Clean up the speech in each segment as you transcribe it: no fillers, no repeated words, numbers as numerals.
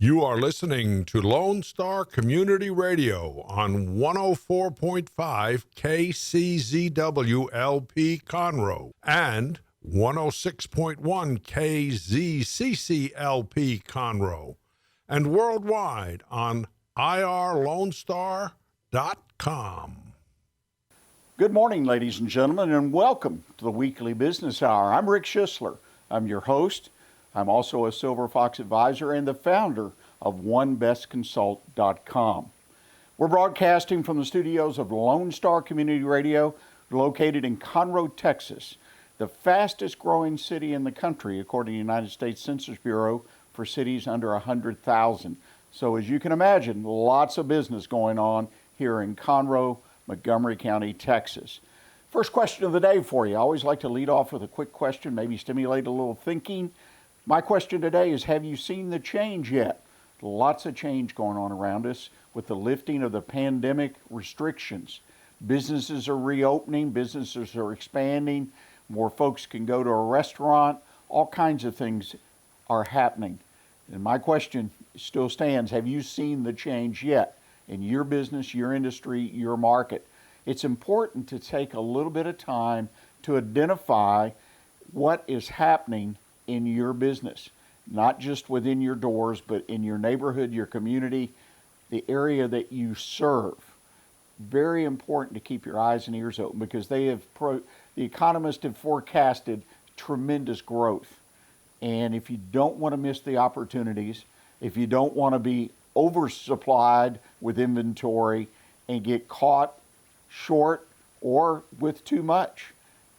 You are listening to Lone Star Community Radio on 104.5 KCZW LP Conroe and 106.1 KZCC LP Conroe and worldwide on irlonestar.com. Good morning, ladies and gentlemen, and welcome to the Weekly Business Hour. I'm Rick Schisler. I'm your host. I'm also a Silver Fox advisor and the founder of OneBestConsult.com. We're broadcasting from the studios of Lone Star Community Radio, located in Conroe, Texas, the fastest growing city in the country, according to the United States Census Bureau, for cities under 100,000. So as you can imagine, lots of business going on here in Conroe, Montgomery County, Texas. First question of the day for you. I always like to lead off with a quick question, maybe stimulate a little thinking. My question today is, have you seen the change yet? Lots of change going on around us with the lifting of the pandemic restrictions. Businesses are reopening, businesses are expanding, more folks can go to a restaurant, all kinds of things are happening. And my question still stands, have you seen the change yet in your business, your industry, your market? It's important to take a little bit of time to identify what is happening in your business, not just within your doors, but in your neighborhood, your community, the area that you serve. Very important to keep your eyes and ears open because the economists have forecasted tremendous growth. And if you don't want to miss the opportunities, if you don't want to be oversupplied with inventory and get caught short or with too much,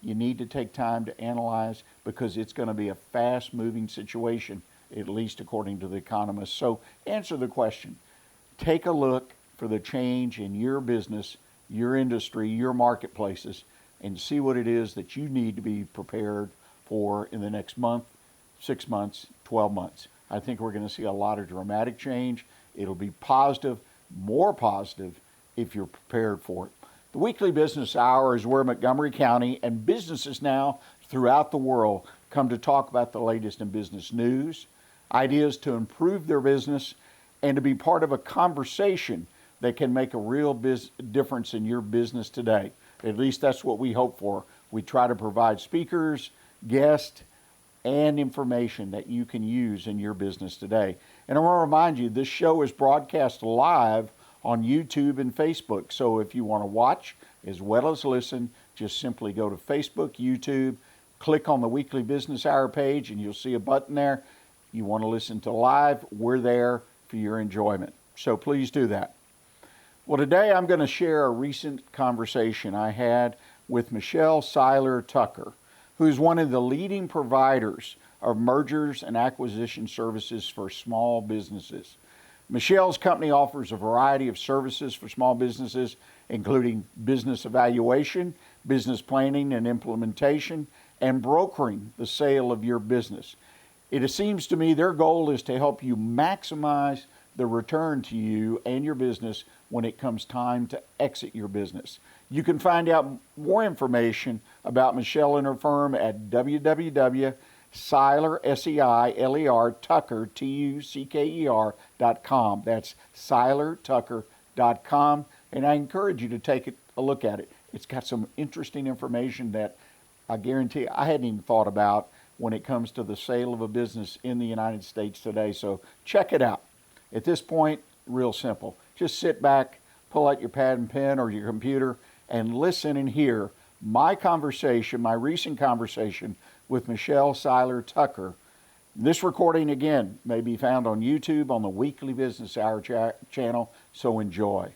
you need to take time to analyze because it's going to be a fast-moving situation, at least according to the economists. So answer the question. Take a look for the change in your business, your industry, your marketplaces, and see what it is that you need to be prepared for in the next month, 6 months, 12 months. I think we're going to see a lot of dramatic change. It'll be positive, more positive, if you're prepared for it. The Weekly Business Hour is where Montgomery County and businesses now throughout the world come to talk about the latest in business news, ideas to improve their business, and to be part of a conversation that can make a real difference in your business today. At least that's what we hope for. We try to provide speakers, guests, and information that you can use in your business today. And I want to remind you, this show is broadcast live on YouTube and Facebook. So if you want to watch as well as listen, just simply go to Facebook, YouTube, click on the Weekly Business Hour page, and you'll see a button there. You want to listen to live, we're there for your enjoyment. So please do that. Well, today I'm going to share a recent conversation I had with Michelle Seiler Tucker, who's one of the leading providers of mergers and acquisition services for small businesses. Michelle's company offers a variety of services for small businesses, including business evaluation, business planning and implementation, and brokering the sale of your business. It seems to me their goal is to help you maximize the return to you and your business when it comes time to exit your business. You can find out more information about Michelle and her firm at www.Seiler, S-E-I-L-E-R, Tucker, Tucker.com. That's SeilerTucker.com. And I encourage you to take a look at it. It's got some interesting information that I guarantee I hadn't even thought about when it comes to the sale of a business in the United States today. So check it out. At this point, real simple. Just sit back, pull out your pad and pen or your computer, and listen and hear my conversation, my recent conversation with Michelle Seiler Tucker. This recording, again, may be found on YouTube on the Weekly Business Hour channel, so enjoy.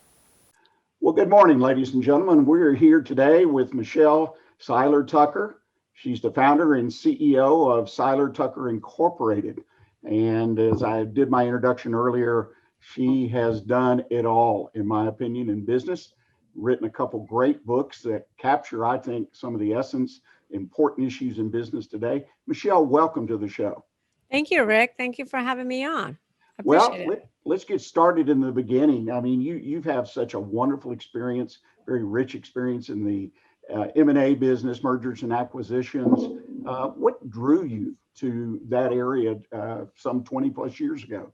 Well, good morning, ladies and gentlemen. We're here today with Michelle Seiler Tucker. She's the founder and CEO of Seiler Tucker Incorporated. And as I did my introduction earlier, she has done it all, in my opinion, in business, written a couple great books that capture, I think, some of the essence, important issues in business today. Michelle, welcome to the show. Thank you, Rick. Thank you for having me on. I appreciate it. Let's get started in the beginning. I mean, you've had such a wonderful experience, very rich experience in the M&A business, mergers and acquisitions. What drew you to that area some 20 plus years ago?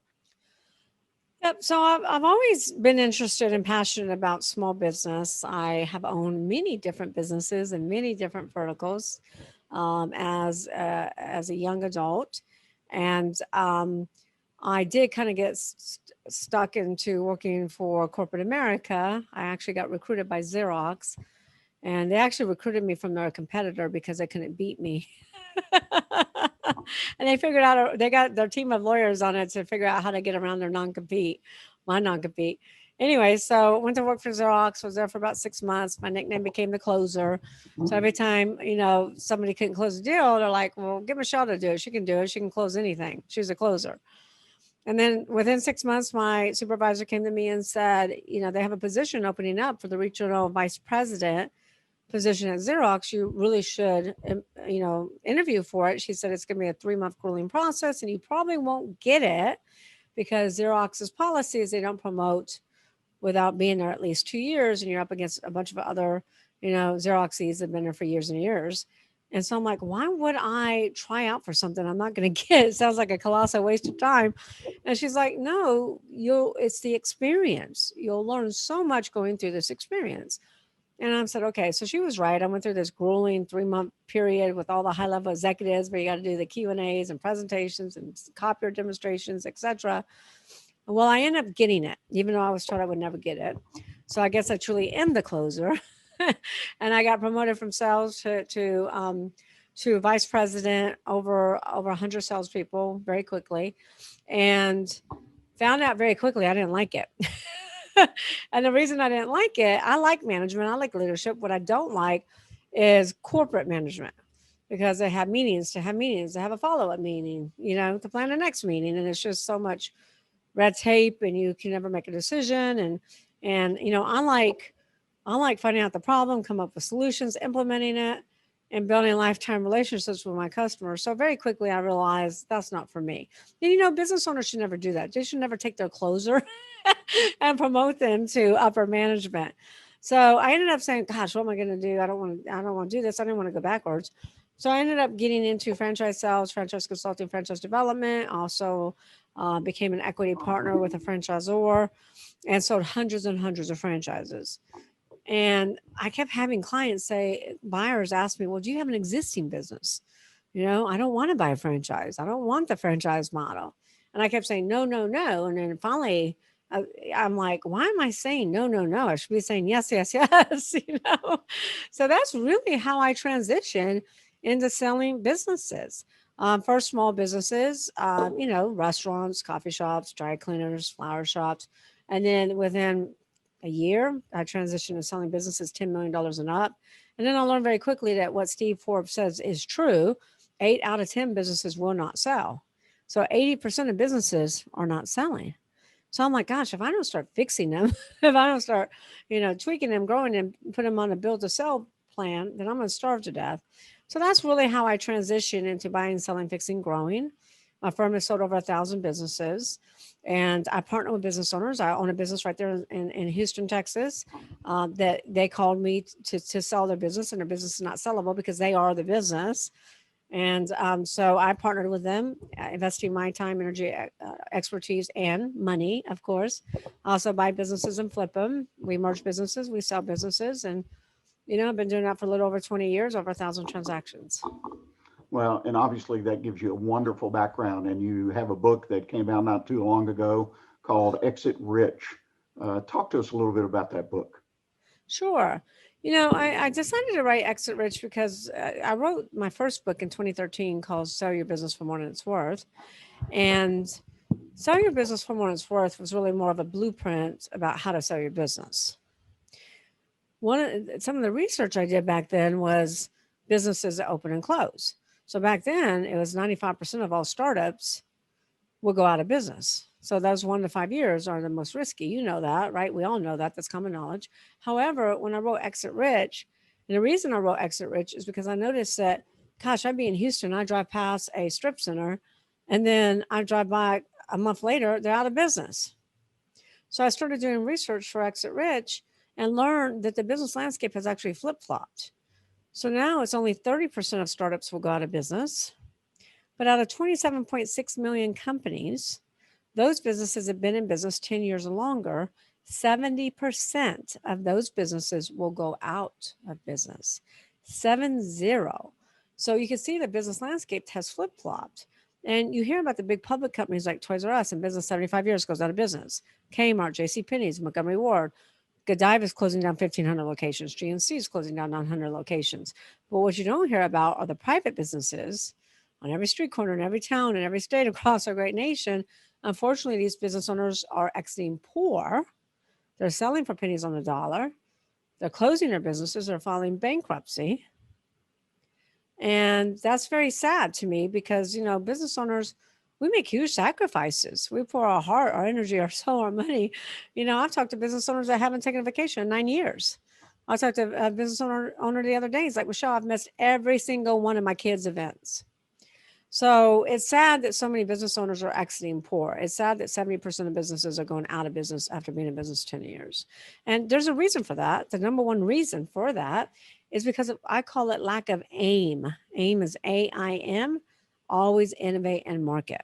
Yep. So I've always been interested and passionate about small business. I have owned many different businesses and many different verticals as a young adult, and I did kind of get stuck into working for corporate America. I actually got recruited by Xerox, and they actually recruited me from their competitor because they couldn't beat me. And they figured out they got their team of lawyers on it to figure out how to get around their non-compete, my non-compete. Anyway, so went to work for Xerox, was there for about 6 months. My nickname became the closer. So every time, somebody couldn't close a deal, they're like, well, get Michelle to do it. She can do it. She can close anything. She's a closer. And then within 6 months, my supervisor came to me and said, they have a position opening up for the regional vice president position at Xerox. You really should, interview for it. She said it's going to be a 3-month grueling process, and you probably won't get it because Xerox's policy is they don't promote without being there at least 2 years, and you're up against a bunch of other, Xeroxies that have been there for years and years. And so I'm like, why would I try out for something I'm not going to get? It sounds like a colossal waste of time. And she's like, no, it's the experience. You'll learn so much going through this experience. And I said, okay. So she was right. I went through this grueling 3-month period with all the high level executives where you got to do the Q&As and presentations and copier demonstrations, etc. Well, I ended up getting it, even though I was told I would never get it. So I guess I truly am the closer. And I got promoted from sales to vice president, over 100 salespeople very quickly, and found out very quickly I didn't like it. And the reason I didn't like it, I like management, I like leadership. What I don't like is corporate management, because they have meetings to have meetings, to have a follow-up meeting, to plan the next meeting. And it's just so much red tape, and you can never make a decision. And I like finding out the problem, come up with solutions, implementing it, and building lifetime relationships with my customers. So very quickly I realized that's not for me. And business owners should never do that. They should never take their closer and promote them to upper management. So I ended up saying, gosh, what am I going to do? I don't want to do this. I didn't want to go backwards. So I ended up getting into franchise sales, franchise consulting, franchise development. Also became an equity partner with a franchisor and sold hundreds and hundreds of franchises. And I kept having buyers ask me, well, do you have an existing business? I don't want to buy a franchise. I don't want the franchise model. And I kept saying, no, no, no. And then finally, I'm like, why am I saying no, no, no? I should be saying yes, yes, yes, So that's really how I transitioned into selling businesses. First, small businesses, restaurants, coffee shops, dry cleaners, flower shops. And then within a year, I transitioned to selling businesses $10 million and up. And then I learned very quickly that what Steve Forbes says is true. 8 out of 10 businesses will not sell. So 80% of businesses are not selling. So I'm like, gosh, if I don't start fixing them, if I don't start, tweaking them, growing them, put them on a build to sell plan, then I'm going to starve to death. So that's really how I transitioned into buying, selling, fixing, growing. My firm has sold over 1,000 businesses, and I partner with business owners. I own a business right there in Houston, Texas, that they called me to sell their business, and their business is not sellable because they are the business. And so I partnered with them, investing my time, energy, expertise, and money, of course. I also buy businesses and flip them. We merge businesses, we sell businesses. And, I've been doing that for a little over 20 years, over 1,000 transactions. Well, and obviously that gives you a wonderful background. And you have a book that came out not too long ago called Exit Rich. Talk to us a little bit about that book. Sure. I decided to write Exit Rich because I wrote my first book in 2013 called Sell Your Business for More Than It's Worth. And Sell Your Business for More Than It's Worth was really more of a blueprint about how to sell your business. Some of the research I did back then was businesses that open and close. So back then, it was 95% of all startups will go out of business. So those 1 to 5 years are the most risky. You know that, right? We all know that. That's common knowledge. However, when I wrote Exit Rich, and the reason I wrote Exit Rich is because I noticed that, gosh, I'd be in Houston, I drive past a strip center, and then I drive by a month later, they're out of business. So I started doing research for Exit Rich and learned that the business landscape has actually flip-flopped. So now it's only 30% of startups will go out of business. But out of 27.6 million companies, those businesses have been in business 10 years or longer. 70% of those businesses will go out of business. 70. So you can see the business landscape has flip-flopped. And you hear about the big public companies like Toys R Us in business 75 years, goes out of business. Kmart, JCPenney's, Montgomery Ward. Godiva's closing down 1,500 locations. GNC is closing down 900 locations. But what you don't hear about are the private businesses on every street corner in every town in every state across our great nation. Unfortunately, these business owners are exiting poor. They're selling for pennies on the dollar. They're closing their businesses. They're filing bankruptcy. And that's very sad to me because, business owners, we make huge sacrifices. We pour our heart, our energy, our soul, our money. I've talked to business owners that haven't taken a vacation in 9 years. I talked to a business owner the other day. He's like, Michelle, I've missed every single one of my kids' events. So it's sad that so many business owners are exiting poor. It's sad that 70% of businesses are going out of business after being in business 10 years. And there's a reason for that. The number one reason for that is because I call it lack of aim. AIM is AIM, always innovate and market.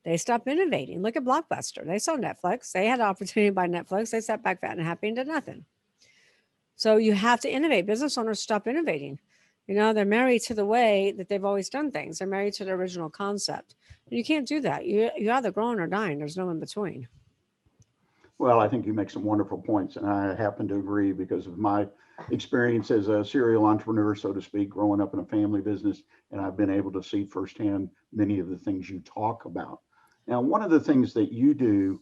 They stopped innovating. Look at Blockbuster. They saw Netflix. They had an opportunity to buy Netflix. They sat back fat and happy and did nothing. So you have to innovate. Business owners stop innovating. They're married to the way that they've always done things. They're married to the original concept. And you can't do that. You're either growing or dying. There's no in between. Well, I think you make some wonderful points, and I happen to agree because of my experience as a serial entrepreneur, so to speak, growing up in a family business, and I've been able to see firsthand many of the things you talk about. Now, one of the things that you do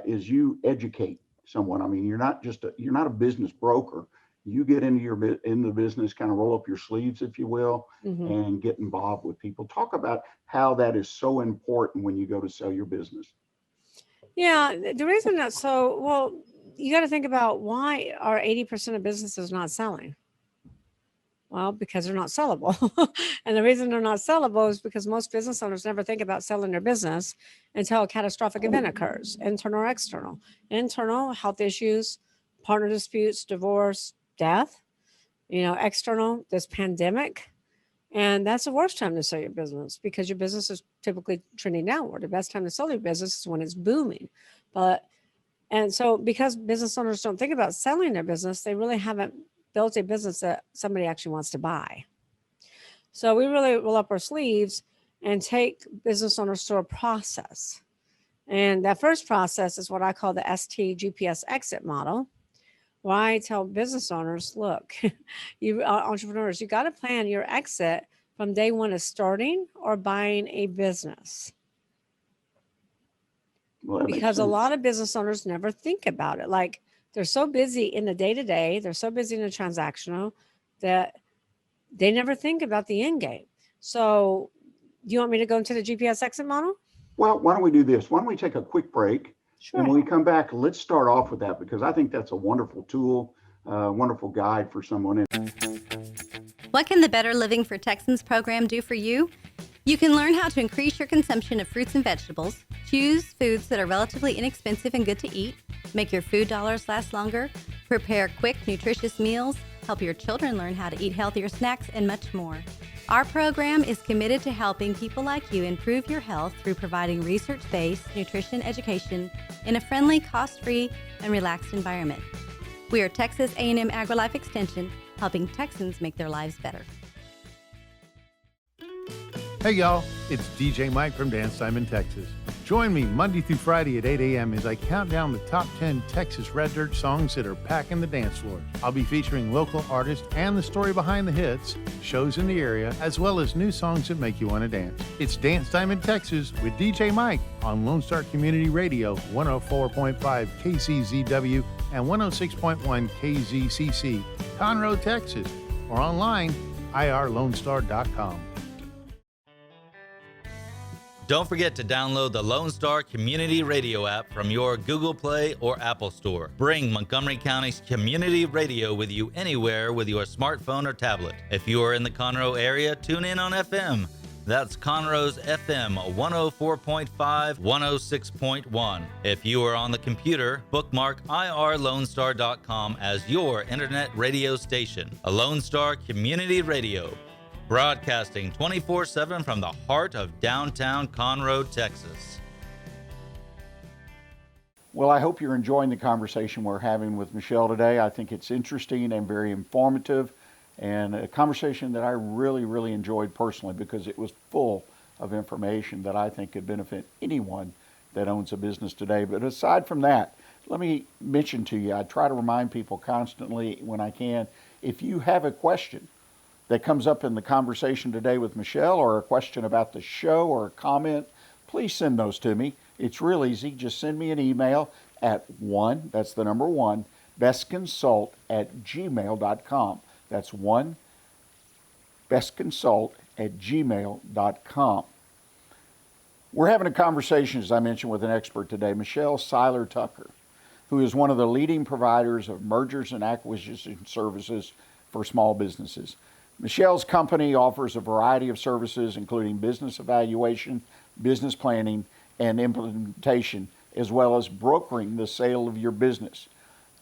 is you educate someone. I mean, you're not a business broker. You get into the business, kind of roll up your sleeves, if you will, and get involved with people. Talk about how that is so important when you go to sell your business. Yeah, the reason that's you got to think about why are 80% of businesses not selling? Well, because they're not sellable. And the reason they're not sellable is because most business owners never think about selling their business until a catastrophic event occurs, internal or external. Internal, health issues, partner disputes, divorce, death. External, this pandemic. And that's the worst time to sell your business because your business is typically trending downward. The best time to sell your business is when it's booming. And so because business owners don't think about selling their business, they really haven't built a business that somebody actually wants to buy. So we really roll up our sleeves and take business owners through a process. And that first process is what I call the ST GPS exit model, where I tell business owners, look, you entrepreneurs, you got to plan your exit from day one of starting or buying a business. Well, because a lot of business owners never think about it. Like they're so busy in the day-to-day, they're so busy in the transactional that they never think about the end game. So do you want me to go into the GPS exit model? Well, why don't we do this? Why don't we take a quick break? Sure. And when we come back, let's start off with that because I think that's a wonderful tool, wonderful guide for someone. What can the Better Living for Texans program do for you? You can learn how to increase your consumption of fruits and vegetables, choose foods that are relatively inexpensive and good to eat, make your food dollars last longer, prepare quick, nutritious meals, help your children learn how to eat healthier snacks, and much more. Our program is committed to helping people like you improve your health through providing research-based nutrition education in a friendly, cost-free, and relaxed environment. We are Texas A&M AgriLife Extension, helping Texans make their lives better. Hey y'all, it's DJ Mike from Dance Time in Texas. Join me Monday through Friday at 8 a.m. as I count down the top 10 Texas Red Dirt songs that are packing the dance floor. I'll be featuring local artists and the story behind the hits, shows in the area, as well as new songs that make you want to dance. It's Dance Time in Texas with DJ Mike on Lone Star Community Radio, 104.5 KCZW and 106.1 KZCC, Conroe, Texas, or online, irlonestar.com. Don't forget to download the Lone Star Community Radio app from your Google Play or Apple Store. Bring Montgomery County's community radio with you anywhere with your smartphone or tablet. If you are in the Conroe area, tune in on FM. That's Conroe's FM 104.5, 106.1. If you are on the computer, bookmark irlonestar.com as your internet radio station. A Lone Star Community Radio. Broadcasting 24/7 from the heart of downtown Conroe, Texas. Well, I hope you're enjoying the conversation we're having with Michelle today. I think it's interesting and very informative, and a conversation that I really, really enjoyed personally because it was full of information that I think could benefit anyone that owns a business today. But aside from that, let me mention to you, I try to remind people constantly when I can, if you have a question that comes up in the conversation today with Michelle, or a question about the show, or a comment, please send those to me. It's real easy. Just send me an email at that's the number one, bestconsult@gmail.com. That's bestconsult@gmail.com. We're having a conversation, as I mentioned, with an expert today, Michelle Seiler Tucker, who is one of the leading providers of mergers and acquisition services for small businesses. Michelle's company offers a variety of services, including business evaluation, business planning, and implementation, as well as brokering the sale of your business.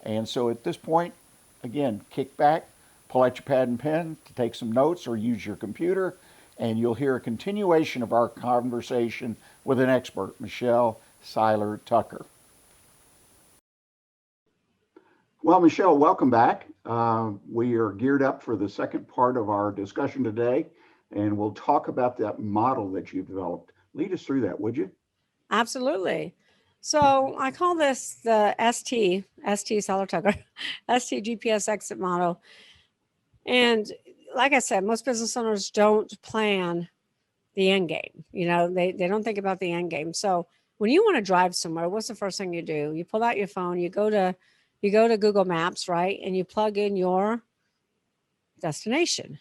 And so at this point, again, kick back, pull out your pad and pen to take some notes or use your computer, and you'll hear a continuation of our conversation with an expert, Michelle Seiler Tucker. Well, Michelle, welcome back. We are geared up for the second part of our discussion today, and we'll talk about that model that you've developed. Lead us through that, would you? Absolutely. So I call this the ST Seiler Tucker, ST GPS exit model. And like I said, most business owners don't plan the end game. You know, they don't think about the end game. So when you want to drive somewhere, what's the first thing you do? You pull out your phone, you go to Google Maps, right? And you plug in your destination.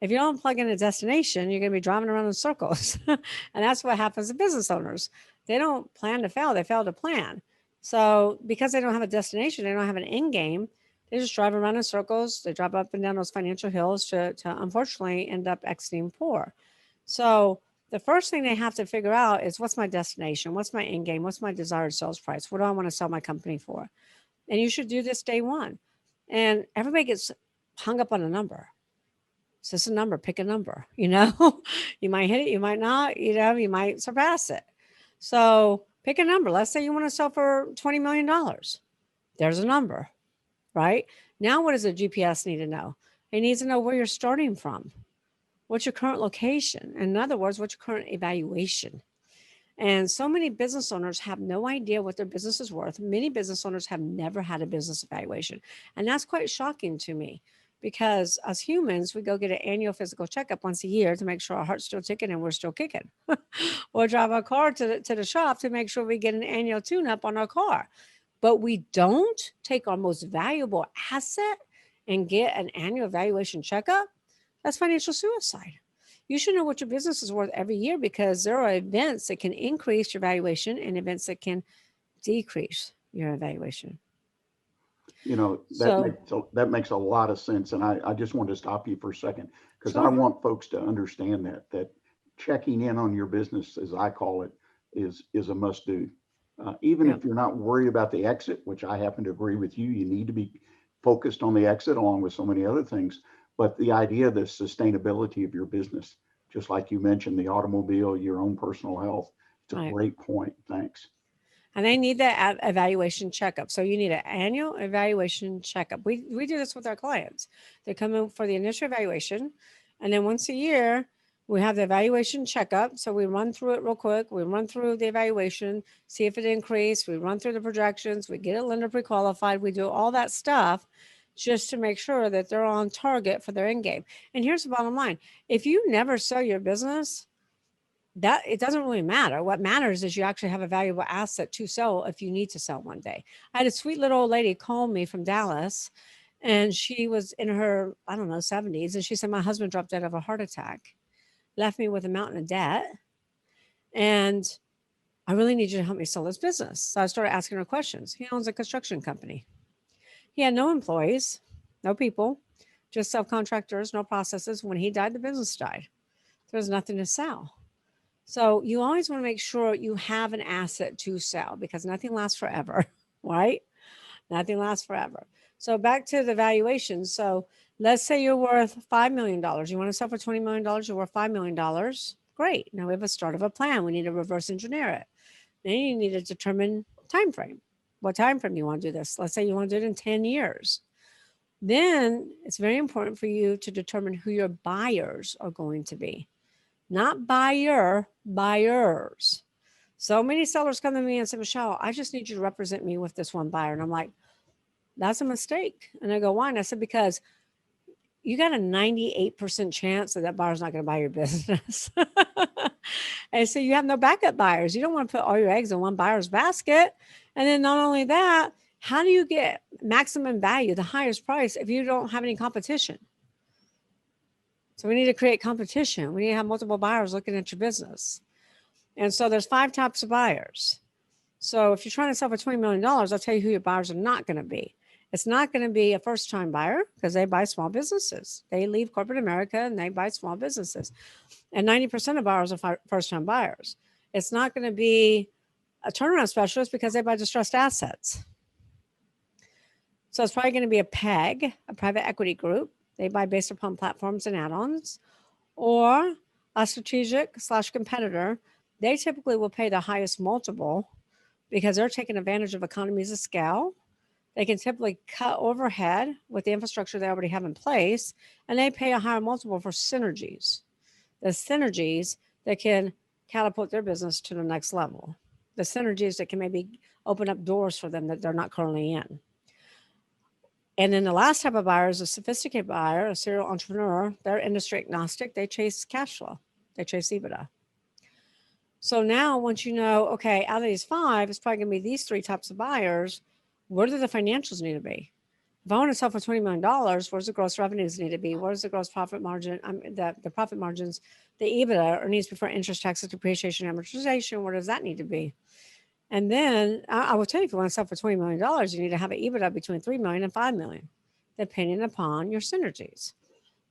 If you don't plug in a destination, you're going to be driving around in circles. And that's what happens to business owners. They don't plan to fail. They fail to plan. So because they don't have a destination, they don't have an end game, they just drive around in circles. They drive up and down those financial hills to unfortunately end up exiting poor. So the first thing they have to figure out is, what's my destination? What's my end game? What's my desired sales price? What do I want to sell my company for? And you should do this day one. And everybody gets hung up on a number. It's just a number, pick a number, you know, you might hit it, you might not, you know, you might surpass it. So pick a number. Let's say you want to sell for $20 million. There's a number, right? Now, what does a GPS need to know? It needs to know where you're starting from. What's your current location? In other words, what's your current evaluation? And so many business owners have no idea what their business is worth. Many business owners have never had a business evaluation. And that's quite shocking to me, because as humans, we go get an annual physical checkup once a year to make sure our heart's still ticking and we're still kicking. Or drive our car to the shop to make sure we get an annual tune-up on our car. But we don't take our most valuable asset and get an annual evaluation checkup. That's financial suicide. You should know what your business is worth every year, because there are events that can increase your valuation and events that can decrease your evaluation. You know, that makes a lot of sense. And I just wanted to stop you for a second, because I want folks to understand that checking in on your business, as I call it, is a must do. Even if you're not worried about the exit, which I happen to agree with you, you need to be focused on the exit along with so many other things. But the idea of the sustainability of your business, just like you mentioned, the automobile, your own personal health, it's a great point. Thanks. And they need that evaluation checkup. So you need an annual evaluation checkup. We do this with our clients. They come in for the initial evaluation, and then once a year, we have the evaluation checkup. So we run through it real quick. We run through the evaluation, see if it increased. We run through the projections. We get a lender pre-qualified. We do all that stuff just to make sure that they're on target for their end game. And here's the bottom line. If you never sell your business, that it doesn't really matter. What matters is you actually have a valuable asset to sell if you need to sell one day. I had a sweet little old lady call me from Dallas, and she was in her, 70s. And she said, my husband dropped dead of a heart attack, left me with a mountain of debt. And I really need you to help me sell this business. So I started asking her questions. He owns a construction company. He had no employees, no people, just subcontractors, no processes. When he died, the business died. There was nothing to sell. So you always want to make sure you have an asset to sell, because nothing lasts forever, right? Nothing lasts forever. So back to the valuation. So let's say you're worth $5 million. You want to sell for $20 million, you're worth $5 million. Great. Now we have a start of a plan. We need to reverse engineer it. Then you need to determine time frame. What time frame you want to do this? Let's say you want to do it in 10 years. Then it's very important for you to determine who your buyers are going to be. Not buyer, buyers. So many sellers come to me and say, Michelle, I just need you to represent me with this one buyer. And I'm like, that's a mistake. And I go, why? And I said, because you got a 98% chance that buyer's not going to buy your business. And so you have no backup buyers. You don't want to put all your eggs in one buyer's basket. And then not only that, how do you get maximum value, the highest price, if you don't have any competition? So we need to create competition. We need to have multiple buyers looking at your business. And so there's 5 types of buyers. So if you're trying to sell for $20 million, I'll tell you who your buyers are not going to be. It's not going to be a first-time buyer because they buy small businesses. They leave corporate America and they buy small businesses. And 90% of buyers are first-time buyers. It's not going to be a turnaround specialist because they buy distressed assets. So it's probably going to be a PEG, a private equity group. They buy based upon platforms and add-ons, or a strategic/competitor. They typically will pay the highest multiple because they're taking advantage of economies of scale. They can typically cut overhead with the infrastructure they already have in place, and they pay a higher multiple for synergies. The synergies that can catapult their business to the next level. The synergies that can maybe open up doors for them that they're not currently in. And then the last type of buyer is a sophisticated buyer, a serial entrepreneur. They're industry agnostic. They chase cash flow. They chase EBITDA. So now once you know, okay, out of these 5, it's probably going to be these 3 types of buyers. Where do the financials need to be? If I want to sell for $20 million, where's the gross revenues need to be? Where's the gross profit margin? The profit margins, the EBITDA, earnings before interest, taxes, depreciation, amortization. Where does that need to be? And then I will tell you, if you want to sell for $20 million, you need to have an EBITDA between $3 million and $5 million, depending upon your synergies.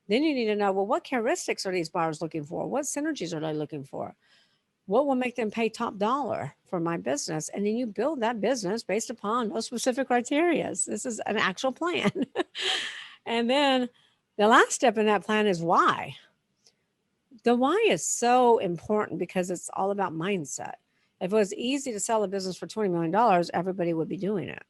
Then you need to know, well, what characteristics are these buyers looking for? What synergies are they looking for? What will make them pay top dollar for my business? And then you build that business based upon those specific criteria. This is an actual plan. And then the last step in that plan is why. The why is so important because it's all about mindset. If it was easy to sell a business for $20 million, everybody would be doing it.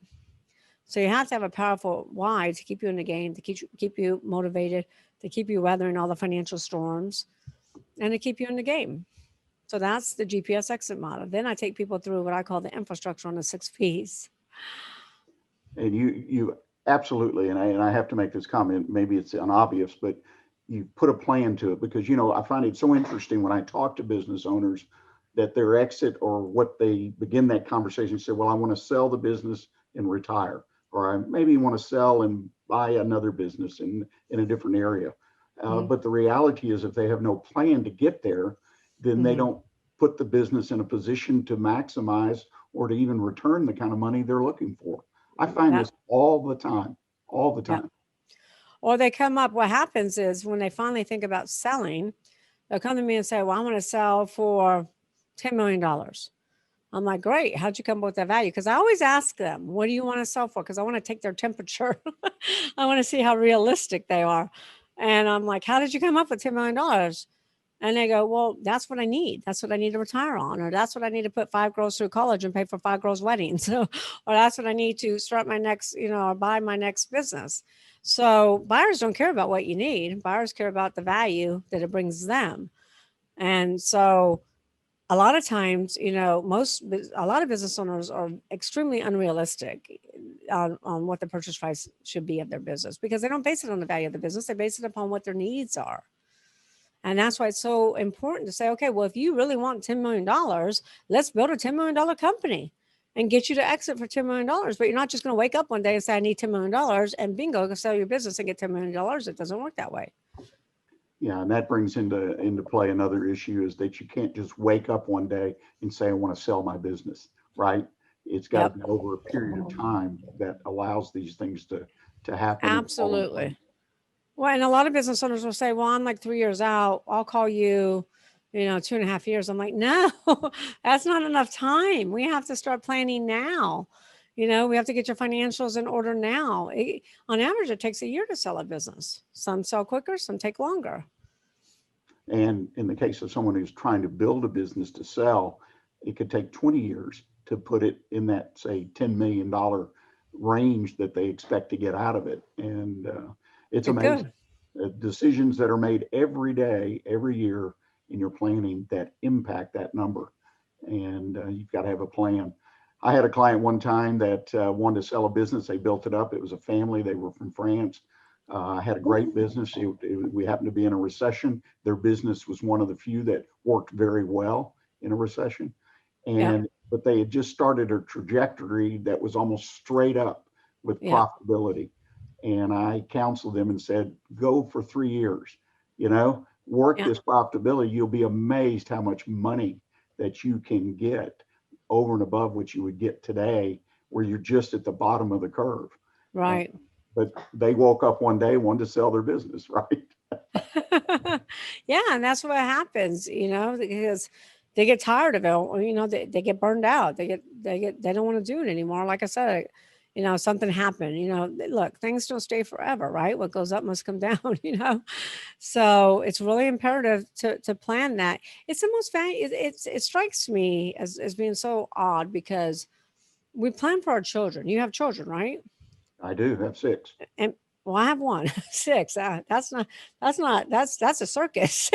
So you have to have a powerful why to keep you in the game, to keep you motivated, to keep you weathering all the financial storms, and to keep you in the game. So that's the GPS exit model. Then I take people through what I call the infrastructure on the 6 Ps. And you absolutely, and I have to make this comment, maybe it's unobvious, but you put a plan to it because, I find it so interesting when I talk to business owners that their exit or what they begin that conversation say, well, I want to sell the business and retire, or I maybe want to sell and buy another business in a different area. But the reality is if they have no plan to get there, then they don't put the business in a position to maximize or to even return the kind of money they're looking for. I find this all the time. Yeah. Or they come up, what happens is when they finally think about selling, they'll come to me and say, well, I want to sell for $10 million. I'm like, great. How'd you come up with that value? Because I always ask them, what do you want to sell for? Because I want to take their temperature. I want to see how realistic they are. And I'm like, how did you come up with $10 million? And they go, well, that's what I need. That's what I need to retire on. Or that's what I need to put 5 girls through college and pay for 5 girls' weddings. So, or that's what I need to start my next, or buy my next business. So buyers don't care about what you need. Buyers care about the value that it brings them. And so a lot of times, a lot of business owners are extremely unrealistic on what the purchase price should be of their business because they don't base it on the value of the business. They base it upon what their needs are. And that's why it's so important to say, okay, well, if you really want $10 million, let's build a $10 million company and get you to exit for $10 million. But you're not just going to wake up one day and say, I need $10 million and bingo, go sell your business and get $10 million. It doesn't work that way. Yeah, and that brings into play another issue is that you can't just wake up one day and say, I want to sell my business, right? It's got to be over a period of time that allows these things to happen. Absolutely. Well, and a lot of business owners will say, well, I'm like 3 years out. I'll call you, 2.5 years. I'm like, no, that's not enough time. We have to start planning now. We have to get your financials in order now. On average, it takes a year to sell a business. Some sell quicker, some take longer. And in the case of someone who's trying to build a business to sell, it could take 20 years to put it in that, say, $10 million range that they expect to get out of it. And it's amazing. Decisions that are made every day, every year in your planning that impact that number. And you've got to have a plan. I had a client one time that wanted to sell a business. They built it up. It was a family. They were from France. Had a great business. We happened to be in a recession. Their business was one of the few that worked very well in a recession. But they had just started a trajectory that was almost straight up with profitability. And I counseled them and said, go for 3 years, work this profitability. You'll be amazed how much money that you can get over and above what you would get today, where you're just at the bottom of the curve. Right. But they woke up one day, wanted to sell their business, right? Yeah, and that's what happens, because they get tired of it. They get burned out. They don't want to do it anymore. Like I said, something happened. Look, things don't stay forever, right? What goes up must come down. So it's really imperative to plan that. It's the most it strikes me as being so odd because we plan for our children. You have children, right? I do have 6. And well, I have 1, 6. That's a circus.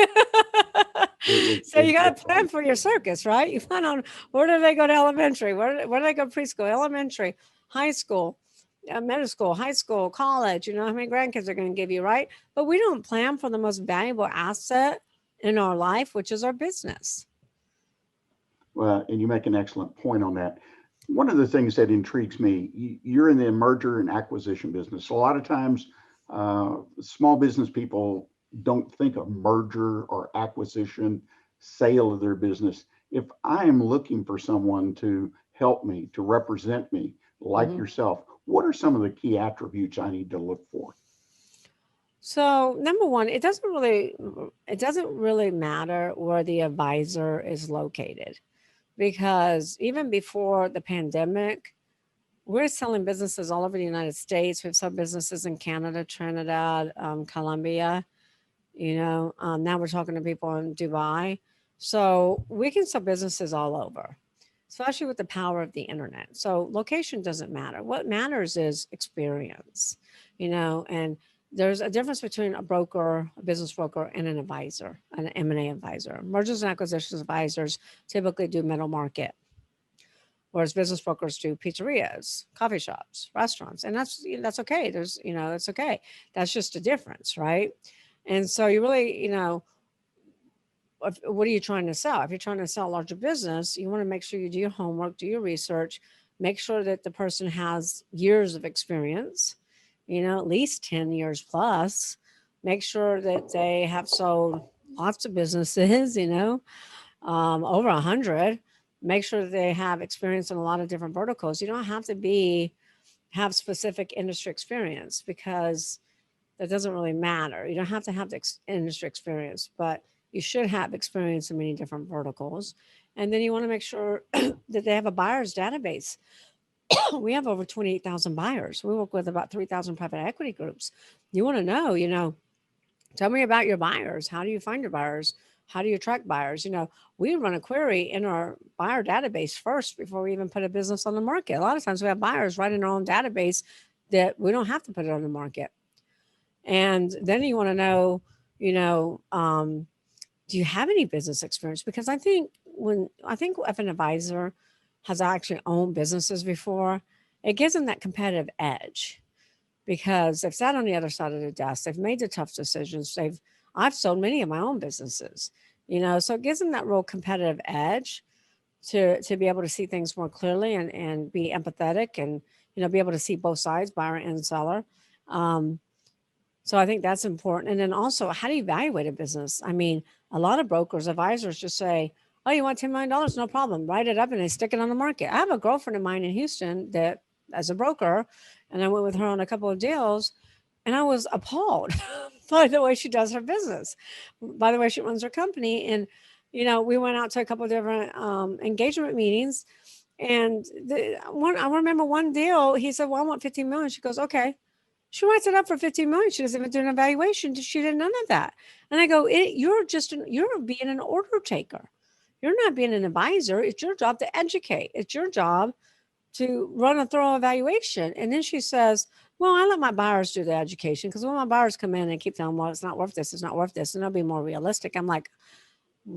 So you got to plan for your circus, right? You plan on where do they go to elementary? Where do they go preschool, elementary, high school, middle school, high school, college? How many grandkids are going to give you, right? But we don't plan for the most valuable asset in our life, which is our business. Well, and you make an excellent point on that. One of the things that intrigues me, you're in the merger and acquisition business. So a lot of times, small business people don't think of merger or acquisition, sale of their business. If I am looking for someone to help me, to represent me, like yourself, what are some of the key attributes I need to look for? So number one, it doesn't really matter where the advisor is located, because even before the pandemic, we're selling businesses all over the United States. We've sold businesses in Canada, Trinidad, Colombia. Now we're talking to people in Dubai. So we can sell businesses all over, especially with the power of the internet. So location doesn't matter. What matters is experience, and there's a difference between a broker, a business broker, and an advisor, an M&A advisor. Mergers and acquisitions advisors typically do middle market, whereas business brokers do pizzerias, coffee shops, restaurants. And that's okay. It's okay. That's just a difference, right? And so you really, what are you trying to sell? If you're trying to sell a larger business, you want to make sure you do your homework, do your research, make sure that the person has years of experience, at least 10 years plus. Make sure that they have sold lots of businesses, over 100. Make sure that they have experience in a lot of different verticals. You don't have to have specific industry experience, because that doesn't really matter. You don't have to have the industry experience, but you should have experience in many different verticals. And then you want to make sure that they have a buyer's database. We have over 28,000 buyers. We work with about 3,000 private equity groups. You want to know, tell me about your buyers. How do you find your buyers? How do you attract buyers? We run a query in our buyer database first before we even put a business on the market. A lot of times we have buyers right in our own database that we don't have to put it on the market. And then you want to know, do you have any business experience? Because I think if an advisor has actually owned businesses before, it gives them that competitive edge, because they've sat on the other side of the desk. They've made the tough decisions. I've sold many of my own businesses, so it gives them that real competitive edge to be able to see things more clearly and be empathetic and, be able to see both sides, buyer and seller. So I think that's important. And then also, how do you evaluate a business? I mean, a lot of brokers, advisors just say, oh, you want $10 million? No problem. Write it up and they stick it on the market. I have a girlfriend of mine in Houston that, as a broker, and I went with her on a couple of deals, and I was appalled by the way she does her business, by the way she runs her company. And, we went out to a couple of different engagement meetings. And I remember one deal, he said, well, I want 15 million. She goes, okay. She writes it up for 15 million. She doesn't even do an evaluation. She did none of that. And I go, you're being an order taker. You're not being an advisor. It's your job to educate. It's your job to run a thorough evaluation. And then she says, well, I let my buyers do the education, because when my buyers come in and keep telling them, well, it's not worth this, it's not worth this, and they'll be more realistic. I'm like,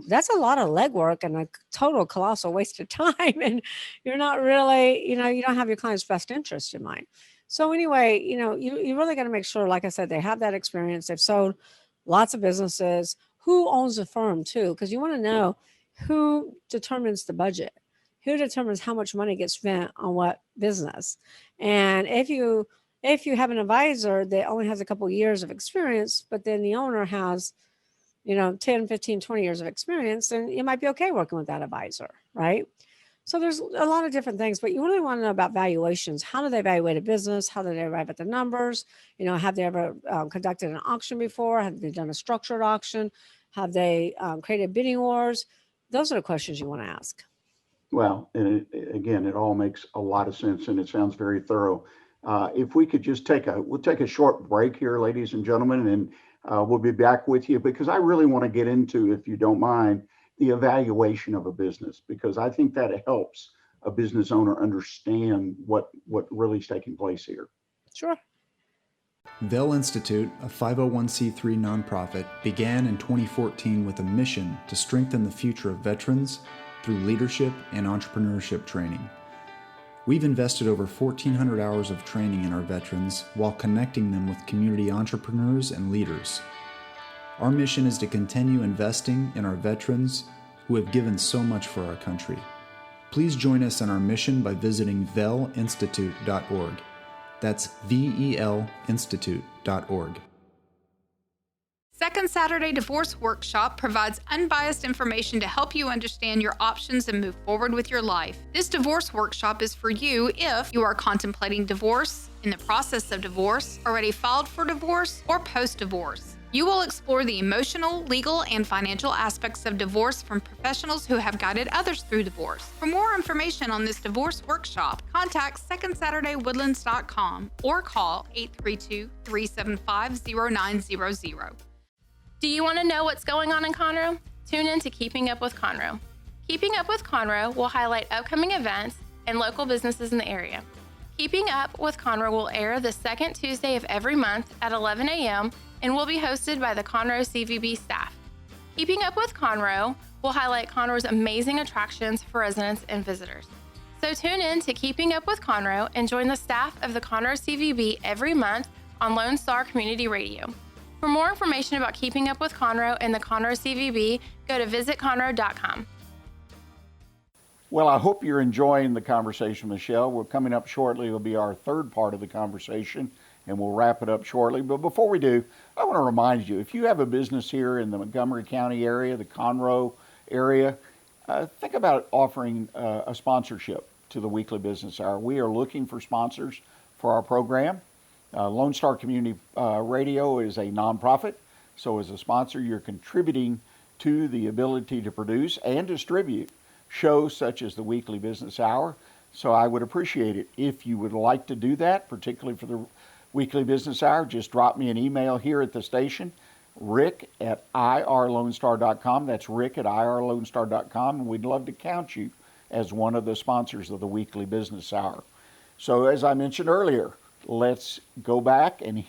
that's a lot of legwork and a total colossal waste of time. And you're not really, you don't have your client's best interest in mind. So anyway, you really got to make sure, like I said, they have that experience. They've sold lots of businesses. Who owns the firm too? Because you want to know who determines the budget, who determines how much money gets spent on what business. And if you have an advisor that only has a couple of years of experience, but then the owner has 10, 15, 20 years of experience, and you might be okay working with that advisor, right? So there's a lot of different things, but you really want to know about valuations. How do they evaluate a business? How do they arrive at the numbers? Have they ever conducted an auction before? Have they done a structured auction? Have they created bidding wars? Those are the questions you want to ask. Well, and again, it all makes a lot of sense, and it sounds very thorough. If we could just we'll take a short break here, ladies and gentlemen, and we'll be back with you, because I really want to get into, if you don't mind, the evaluation of a business, because I think that helps a business owner understand what really is taking place here. Sure. Vell Institute, a 501c3 nonprofit, began in 2014 with a mission to strengthen the future of veterans through leadership and entrepreneurship training. We've invested over 1,400 hours of training in our veterans while connecting them with community entrepreneurs and leaders. Our mission is to continue investing in our veterans who have given so much for our country. Please join us in our mission by visiting vellinstitute.org. That's VELinstitute.org. Second Saturday Divorce Workshop provides unbiased information to help you understand your options and move forward with your life. This divorce workshop is for you if you are contemplating divorce, in the process of divorce, already filed for divorce, or post-divorce. You will explore the emotional, legal, and financial aspects of divorce from professionals who have guided others through divorce. For more information on this divorce workshop, contact SecondSaturdayWoodlands.com or call 832-375-0900. Do you want to know what's going on in Conroe? Tune in to Keeping Up with Conroe. Keeping Up with Conroe will highlight upcoming events and local businesses in the area. Keeping Up with Conroe will air the second Tuesday of every month at 11 a.m. and will be hosted by the Conroe CVB staff. Keeping Up with Conroe will highlight Conroe's amazing attractions for residents and visitors. So tune in to Keeping Up with Conroe and join the staff of the Conroe CVB every month on Lone Star Community Radio. For more information about Keeping Up with Conroe and the Conroe CVB, go to visitconroe.com. Well, I hope you're enjoying the conversation, Michelle. We're coming up shortly. It'll be our third part of the conversation, and we'll wrap it up shortly. But before we do, I want to remind you, if you have a business here in the Montgomery County area, the Conroe area, think about offering a sponsorship to the Weekly Business Hour. We are looking for sponsors for our program. Lone Star Community Radio is a nonprofit, so as a sponsor, you're contributing to the ability to produce and distribute shows such as the Weekly Business Hour. So I would appreciate it if you would like to do that, particularly for the Weekly Business Hour. Just drop me an email here at the station, rick@irlonestar.com. That's rick@irlonestar.com, and we'd love to count you as one of the sponsors of the Weekly Business Hour. So as I mentioned earlier, let's go back and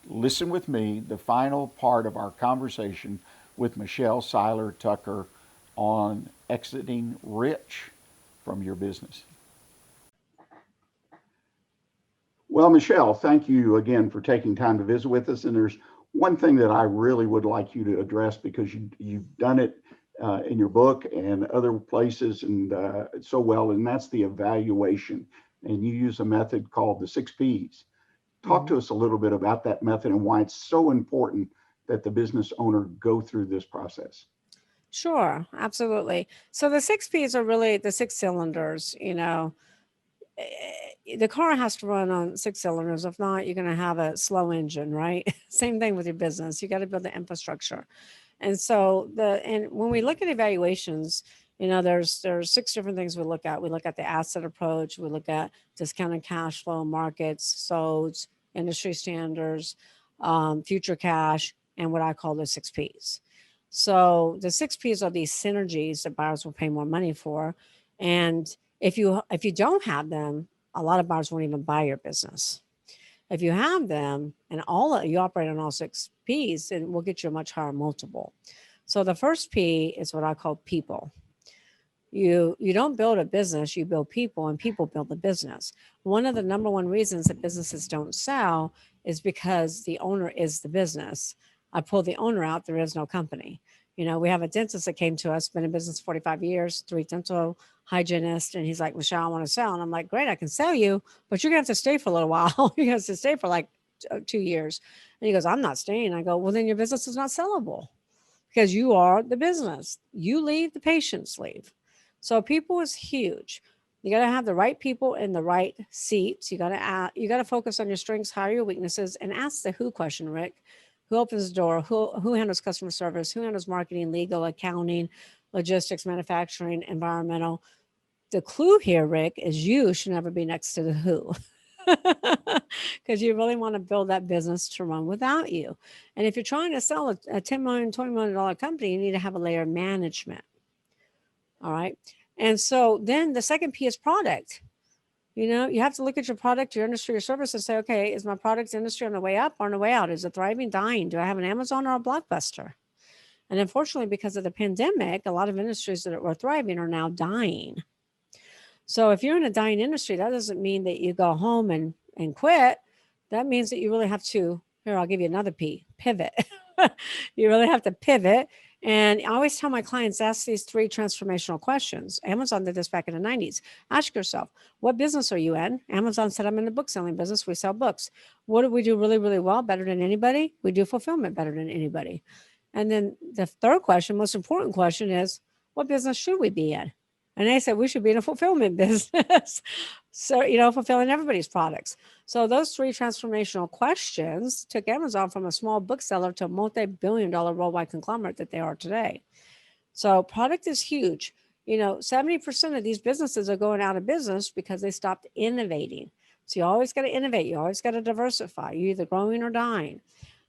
listen with me, the final part of our conversation with Michelle Seiler Tucker on exiting rich from your business. Well, Michelle, thank you again for taking time to visit with us. And there's one thing that I really would like you to address, because you've done it in your book and other places and so well, and that's the evaluation. And you use a method called the 6 Ps. Talk to us a little bit about that method and why it's so important that the business owner go through this process. Sure, absolutely. So the 6 Ps are really the 6 cylinders. The car has to run on 6 cylinders. If not, you're going to have a slow engine, right? Same thing with your business. You got to build the infrastructure. And so when we look at evaluations, there's 6 different things we look at. We look at the asset approach. We look at discounted cash flow, markets, SODs, industry standards, future cash, and what I call the 6 Ps. So the 6 P's are these synergies that buyers will pay more money for. And if you don't have them, a lot of buyers won't even buy your business. If you have them and you operate on all 6 P's, it will get you a much higher multiple. So the first P is what I call people. You don't build a business, you build people, and people build the business. One of the number one reasons that businesses don't sell is because the owner is the business. I pull the owner out, there is no company. We have a dentist that came to us, been in business 45 years, 3 dental hygienists, and he's like, Michelle, I want to sell. And I'm like, great, I can sell you, but you're gonna have to stay for a little while. You're gonna have to stay for like 2 years. And he goes, I'm not staying. I go, well, then your business is not sellable because you are the business. You leave, the patients leave. So people is huge. You got to have the right people in the right seats. You got to focus on your strengths, hire your weaknesses, and ask the who question, Rick. Who opens the door? Who handles customer service? Who handles marketing, legal, accounting, logistics, manufacturing, environmental? The clue here, Rick, is you should never be next to the who. Because you really want to build that business to run without you. And if you're trying to sell a $10 million, $20 million company, you need to have a layer of management. All right. And so then the second P is product. You have to look at your product, your industry, your service, and say, okay, is my product industry on the way up or on the way out? Is it thriving, dying? Do I have an Amazon or a Blockbuster? And unfortunately, because of the pandemic, a lot of industries that were thriving are now dying. So if you're in a dying industry, that doesn't mean that you go home and quit. That means that you really have to, here, I'll give you another P, pivot. You really have to pivot. And I always tell my clients, ask these 3 transformational questions. Amazon did this back in the 90s. Ask yourself, what business are you in? Amazon said, I'm in the book selling business. We sell books. What do we do really, really well, better than anybody? We do fulfillment better than anybody. And then the third question, most important question is, what business should we be in? And they said, we should be in a fulfillment business. So, fulfilling everybody's products. So those 3 transformational questions took Amazon from a small bookseller to a multi-billion-dollar worldwide conglomerate that they are today. So product is huge. 70% of these businesses are going out of business because they stopped innovating. So you always got to innovate. You always got to diversify. You're either growing or dying.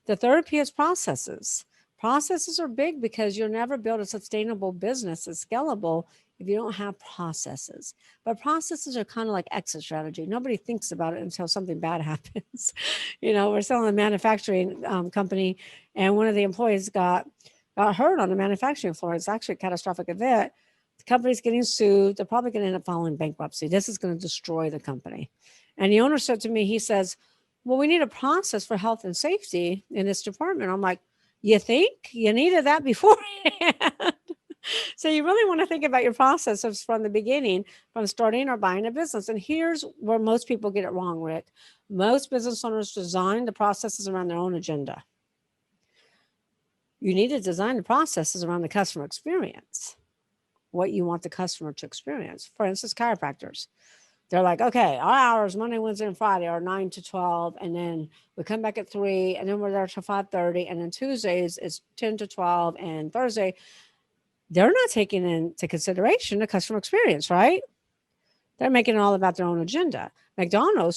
The third P is processes. Processes are big because you'll never build a sustainable business that's scalable if you don't have processes. But processes are kind of like exit strategy. Nobody thinks about it until something bad happens. We're selling a manufacturing company, and one of the employees got hurt on the manufacturing floor. It's actually a catastrophic event. The company's getting sued. They're probably going to end up filing bankruptcy. This is going to destroy the company. And the owner said to me, he says, well, we need a process for health and safety in this department. I'm like, you think you needed that beforehand? So you really want to think about your processes from the beginning, from starting or buying a business. And here's where most people get it wrong, Rick. Most business owners design the processes around their own agenda. You need to design the processes around the customer experience, what you want the customer to experience. For instance, chiropractors. They're like, okay, our hours, Monday, Wednesday, and Friday are 9 to 12. And then we come back at 3, and then we're there till 5:30. And then Tuesdays is 10 to 12. And Thursday, they're not taking into consideration the customer experience, right? They're making it all about their own agenda. The McDonald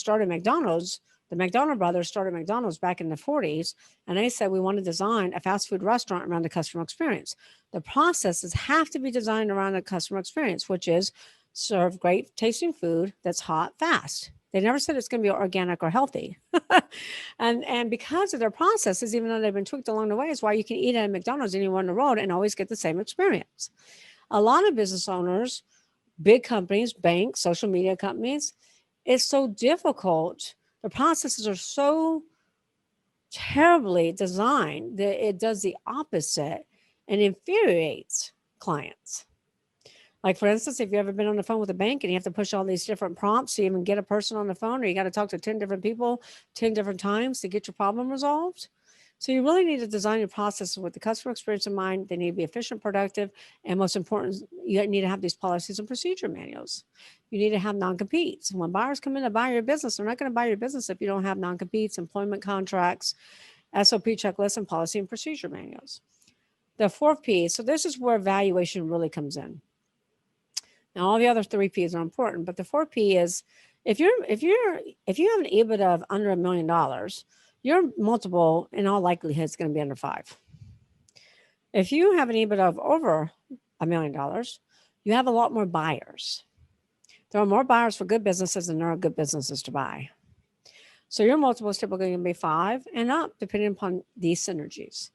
brothers started McDonald's back in the 40s. And they said, we want to design a fast food restaurant around the customer experience. The processes have to be designed around the customer experience, which is serve great tasting food that's hot, fast. They never said it's going to be organic or healthy. and because of their processes, even though they've been tweaked along the way, is why you can eat at McDonald's anywhere on the road and always get the same experience. A lot of business owners, big companies, banks, social media companies, it's so difficult. The processes are so terribly designed that it does the opposite and infuriates clients. Like, for instance, if you've ever been on the phone with a bank and you have to push all these different prompts to even get a person on the phone, or you got to talk to 10 different people 10 different times to get your problem resolved. So you really need to design your processes with the customer experience in mind. They need to be efficient, productive, and most important, you need to have these policies and procedure manuals. You need to have non-competes. When buyers come in to buy your business, they're not going to buy your business if you don't have non-competes, employment contracts, SOP checklists, and policy and procedure manuals. The 4th P, so this is where valuation really comes in. Now, all the other 3 P's are important, but the 4th P is if you have an EBITDA of under $1 million, your multiple in all likelihood is going to be under 5. If you have an EBITDA of over $1 million, you have a lot more buyers. There are more buyers for good businesses than there are good businesses to buy. So your multiple is typically going to be 5 and up, depending upon these synergies.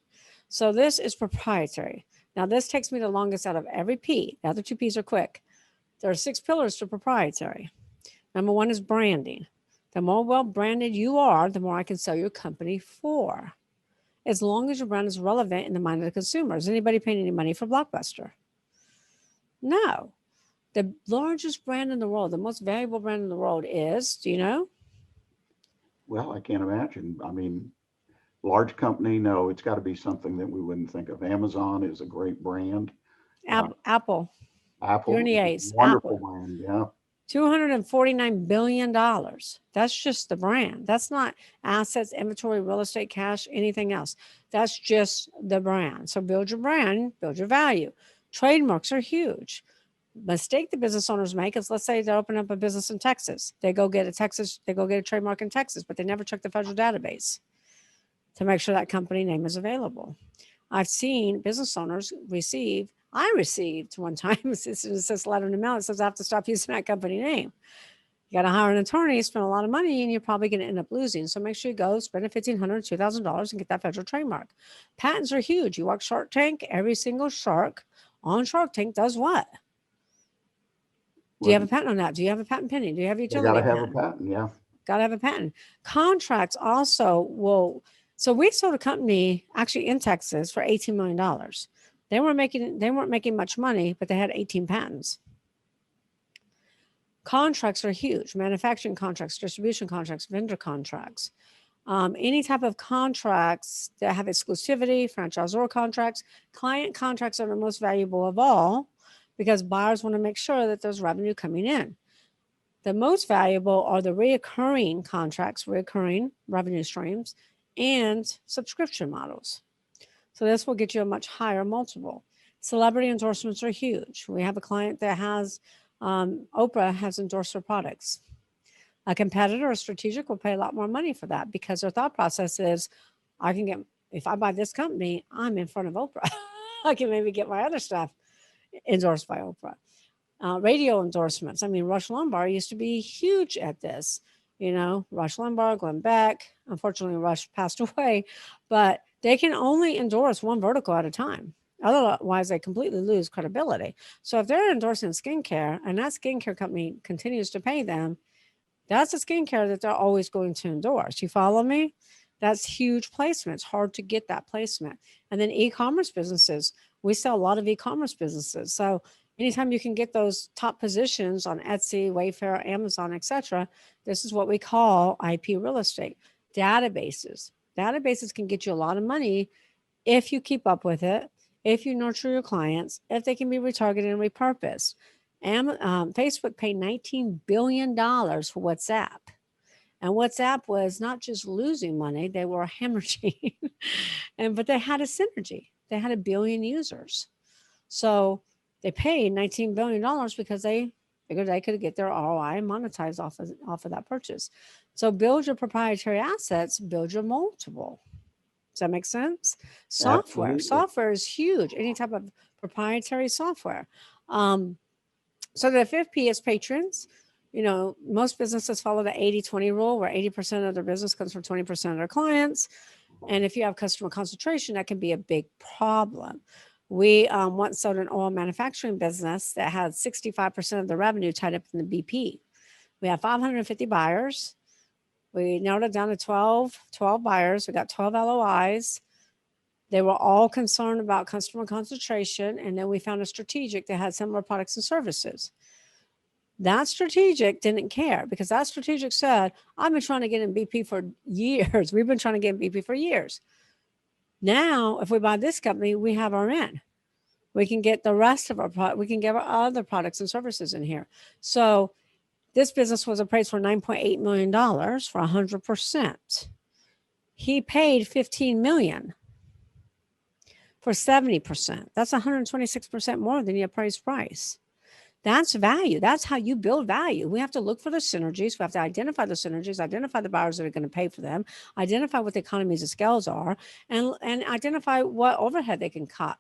So this is proprietary. Now, this takes me the longest out of every P. The other 2 Ps are quick. There are 6 pillars to proprietary. Number 1 is branding. The more well-branded you are, the more I can sell your company for. As long as your brand is relevant in the mind of the consumer. Is anybody paying any money for Blockbuster? No. The largest brand in the world, the most valuable brand in the world is, do you know? Well, I can't imagine. I mean, large company, no, it's got to be something that we wouldn't think of. Amazon is a great brand. Apple. Apple, You're in the is a A's. wonderful Apple. brand. Yeah. $249 billion. That's just the brand. That's not assets, inventory, real estate, cash, anything else. That's just the brand. So build your brand, build your value. Trademarks are huge. Mistake the business owners make is, let's say they open up a business in Texas. They go get a trademark in Texas, but they never check the federal database to make sure that company name is available. I've seen business owners I received one time, it says letter in the mail, it says I have to stop using that company name. You got to hire an attorney, spend a lot of money, and you're probably going to end up losing. So make sure you go spend $1,500, $2,000 and get that federal trademark. Patents are huge. You watch Shark Tank, every single shark on Shark Tank does what? Do you have a patent on that? Do you have a patent pending? Do you have a utility You got to have patent? a patent, yeah. Got to have a patent. Contracts also will. So we sold a company actually in Texas for $18 million. They weren't making much money, but they had 18 patents. Contracts are huge. Manufacturing contracts, distribution contracts, vendor contracts. Any type of contracts that have exclusivity, franchisor contracts, client contracts are the most valuable of all because buyers want to make sure that there's revenue coming in. The most valuable are the recurring contracts, recurring revenue streams, and subscription models. So this will get you a much higher multiple. Celebrity endorsements are huge. We have a client that has, Oprah has endorsed her products. A competitor or strategic will pay a lot more money for that because their thought process is, if I buy this company, I'm in front of Oprah. I can maybe get my other stuff endorsed by Oprah. Radio endorsements. I mean, Rush Limbaugh used to be huge at this. You know, Rush Limbaugh, Glenn Beck. Unfortunately, Rush passed away, but they can only endorse one vertical at a time. Otherwise, they completely lose credibility. So if they're endorsing skincare and that skincare company continues to pay them, that's a skincare that they're always going to endorse. You follow me? That's huge placement. It's hard to get that placement. And then e-commerce businesses. We sell a lot of e-commerce businesses. So anytime you can get those top positions on Etsy, Wayfair, Amazon, etc., this is what we call IP real estate. Databases. Databases can get you a lot of money if you keep up with it, if you nurture your clients, if they can be retargeted and repurposed. Facebook paid $19 billion for WhatsApp. And WhatsApp was not just losing money, they were hemorrhaging. But they had a synergy. They had 1 billion users. So they paid $19 billion because they figured they could get their ROI and monetize off of that purchase. So build your proprietary assets, build your multiple. Does that make sense? Software. Absolutely. Software is huge. Any type of proprietary software. So the 5th P is patrons. You know, most businesses follow the 80-20 rule where 80% of their business comes from 20% of their clients. And if you have customer concentration, that can be a big problem. We once sold an oil manufacturing business that had 65% of the revenue tied up in the BP. We had 550 buyers. We narrowed it down to 12 buyers. We got 12 LOIs. They were all concerned about customer concentration. And then we found a strategic that had similar products and services. That strategic didn't care because that strategic said, I've been trying to get in BP for years. We've been trying to get in BP for years. Now, if we buy this company, we have our in. We can get the rest of our product. We can get our other products and services in here. So this business was appraised for $9.8 million for 100%. He paid $15 million for 70%. That's 126% more than the appraised price. That's value. That's how you build value. We have to look for the synergies. We have to identify the synergies, identify the buyers that are going to pay for them, identify what the economies of scales are, and identify what overhead they can cut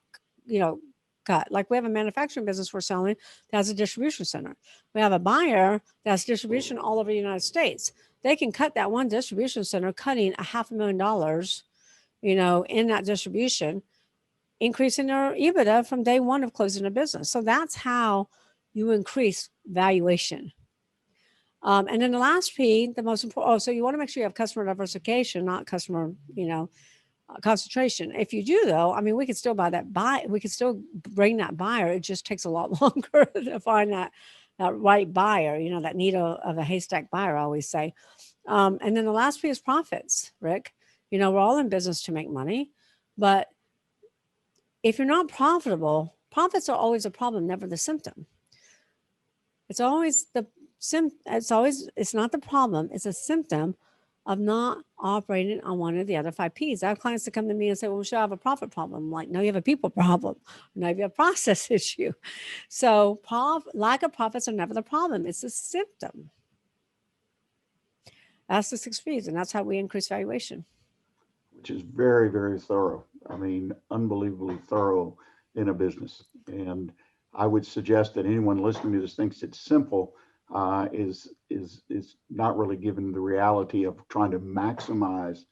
cut. Like we have a manufacturing business we're selling that has a distribution center. We have a buyer that has distribution all over the United States. They can cut that one distribution center, cutting $500,000, in that distribution, increasing their EBITDA from day one of closing a business. So that's how you increase valuation. And then the last P, the most important, so you want to make sure you have customer diversification, not customer, concentration. If you do, though, I mean, we could still we could still bring that buyer. It just takes a lot longer to find that right buyer, that needle of a haystack buyer, I always say. And then the last P is profits, Rick. We're all in business to make money, but if you're not profitable, profits are always a problem, never the symptom. It's always it's not the problem, it's a symptom of not operating on one of the other 5 Ps. I have clients that come to me and say, well, should I have a profit problem? I'm like, no, you have a people problem. No, you have a process issue. So lack of profits are never the problem. It's a symptom. That's the 6 Ps, and that's how we increase valuation. Which is very, very thorough. I mean, unbelievably thorough in a business. And I would suggest that anyone listening to this thinks it's simple, is not really given the reality of trying to maximize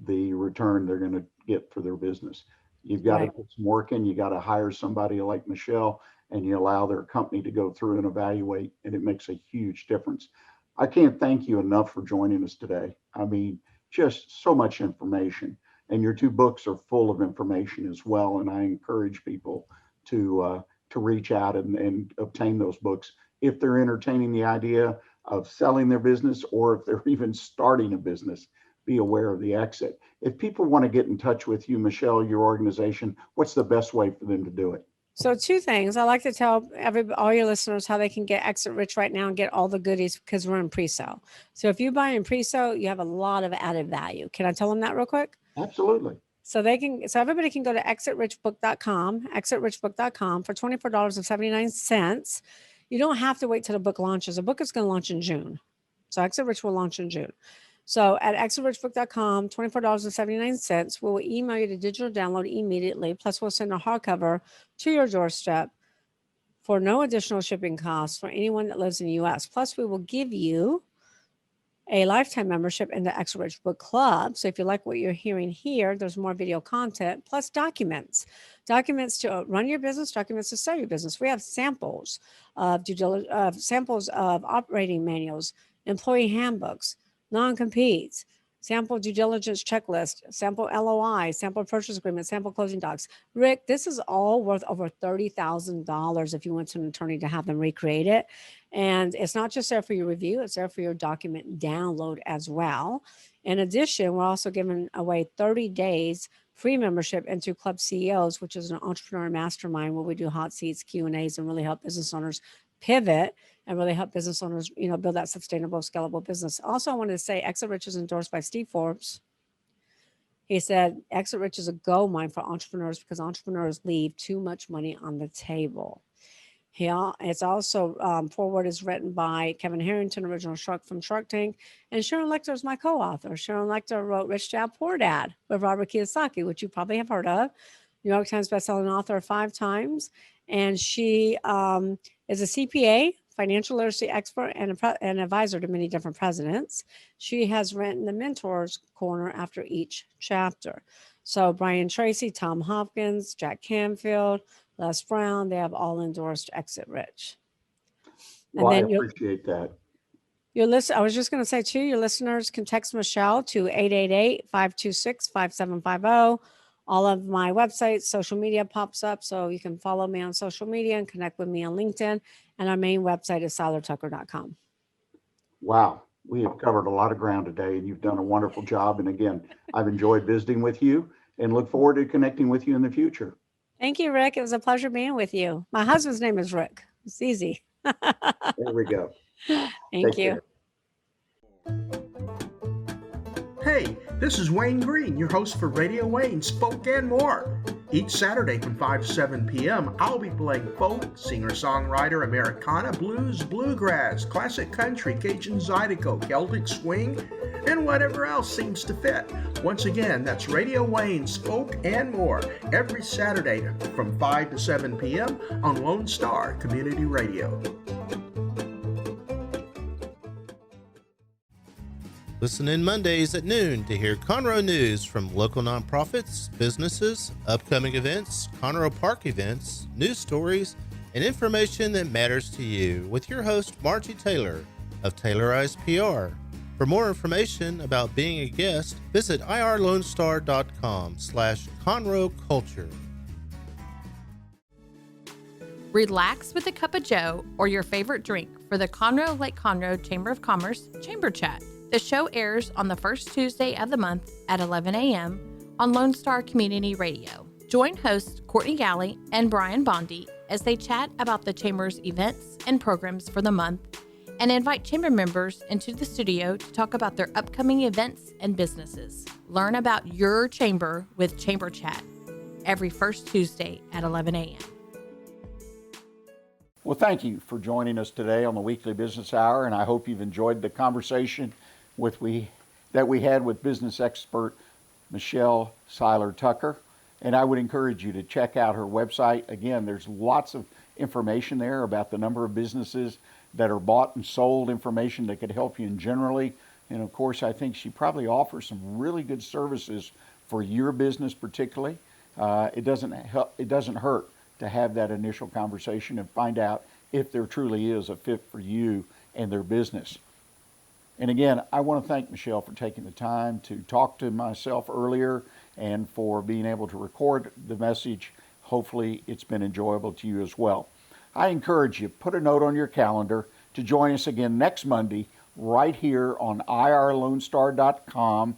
the return they're going to get for their business. You've got to put some work in. You got to hire somebody like Michelle, and you allow their company to go through and evaluate, and it makes a huge difference. I can't thank you enough for joining us today. I mean, just so much information, and your 2 books are full of information as well. And I encourage people to reach out and obtain those books if they're entertaining the idea of selling their business, or if they're even starting a business. Be aware of the exit. If people want to get in touch with you, Michelle, your organization, what's the best way for them to do it? So 2 things. I like to tell all your listeners how they can get Exit Rich right now and get all the goodies, because we're in pre-sale. So if you buy in pre-sale, you have a lot of added value. Can I tell them that real quick? Absolutely. So everybody can go to exitrichbook.com for $24.79. You don't have to wait till the book launches. The book is going to launch in June. So Exit Rich will launch in June. So at exitrichbook.com, $24.79, we'll email you the digital download immediately. Plus, we'll send a hardcover to your doorstep for no additional shipping costs for anyone that lives in the U.S. Plus, we will give you a lifetime membership in the Exit Rich Book Club. So if you like what you're hearing here, there's more video content, plus documents to run your business, documents to sell your business. We have samples of samples of operating manuals, employee handbooks, non-competes, sample due diligence checklist, sample LOI, sample purchase agreement, sample closing docs. Rick, this is all worth over $30,000 if you went to an attorney to have them recreate it. And it's not just there for your review, it's there for your document download as well. In addition, we're also giving away 30 days free membership into Club CEOs, which is an entrepreneur mastermind where we do hot seats, Q&As, and really help business owners pivot and really help business owners, build that sustainable, scalable business. Also, I wanted to say Exit Rich is endorsed by Steve Forbes. He said, Exit Rich is a gold mine for entrepreneurs because entrepreneurs leave too much money on the table. It's also, forward is written by Kevin Harrington, original Shark from Shark Tank. And Sharon Lechter is my co-author. Sharon Lechter wrote Rich Dad, Poor Dad with Robert Kiyosaki, which you probably have heard of. New York Times bestselling author 5 times. And she is a CPA, financial literacy expert, and an advisor to many different presidents. She has written the Mentors Corner after each chapter. So Brian Tracy, Tom Hopkins, Jack Canfield, Les Brown, they have all endorsed Exit Rich. And well, then I appreciate that. I was just going to say, too, your listeners can text Michelle to 888-526-5750. All of my websites, social media pops up, so you can follow me on social media and connect with me on LinkedIn. And our main website is seilertucker.com. Wow. We have covered a lot of ground today, and you've done a wonderful job. And again, I've enjoyed visiting with you and look forward to connecting with you in the future. Thank you, Rick. It was a pleasure being with you. My husband's name is Rick. It's easy. There we go. Thank you. Hey, this is Wayne Green, your host for Radio Wayne, Spoke and More. Each Saturday from 5 to 7 p.m., I'll be playing folk, singer-songwriter, Americana, blues, bluegrass, classic country, Cajun Zydeco, Celtic swing, and whatever else seems to fit. Once again, that's Radio Wayne Spoke and More every Saturday from 5 to 7 p.m. on Lone Star Community Radio. Listen in Mondays at noon to hear Conroe news from local nonprofits, businesses, upcoming events, Conroe Park events, news stories, and information that matters to you with your host, Margie Taylor of Taylorized PR. For more information about being a guest, visit irlonestar.com/Conroe Culture. Relax with a cup of joe or your favorite drink for the Conroe Lake Conroe Chamber of Commerce Chamber Chat. The show airs on the first Tuesday of the month at 11 a.m. on Lone Star Community Radio. Join hosts Courtney Galley and Brian Bondi as they chat about the Chamber's events and programs for the month and invite Chamber members into the studio to talk about their upcoming events and businesses. Learn about your Chamber with Chamber Chat every first Tuesday at 11 a.m. Well, thank you for joining us today on the Weekly Business Hour, and I hope you've enjoyed the conversation that we had with business expert Michelle Seiler Tucker. And I would encourage you to check out her website. Again, there's lots of information there about the number of businesses that are bought and sold, information that could help you generally. And of course, I think she probably offers some really good services for your business particularly. It doesn't hurt to have that initial conversation and find out if there truly is a fit for you and their business. And again, I want to thank Michelle for taking the time to talk to myself earlier and for being able to record the message. Hopefully it's been enjoyable to you as well. I encourage you, put a note on your calendar to join us again next Monday right here on irlonestar.com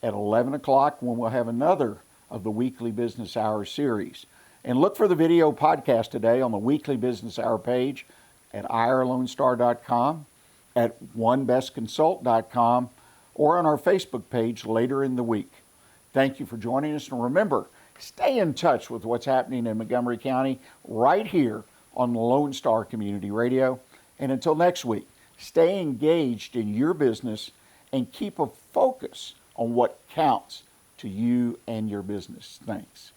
at 11 o'clock when we'll have another of the Weekly Business Hour series. And look for the video podcast today on the Weekly Business Hour page at irlonestar.com, at onebestconsult.com, or on our Facebook page later in the week. Thank you for joining us, and remember, stay in touch with what's happening in Montgomery County right here on Lone Star Community Radio. And until next week, stay engaged in your business and keep a focus on what counts to you and your business. Thanks.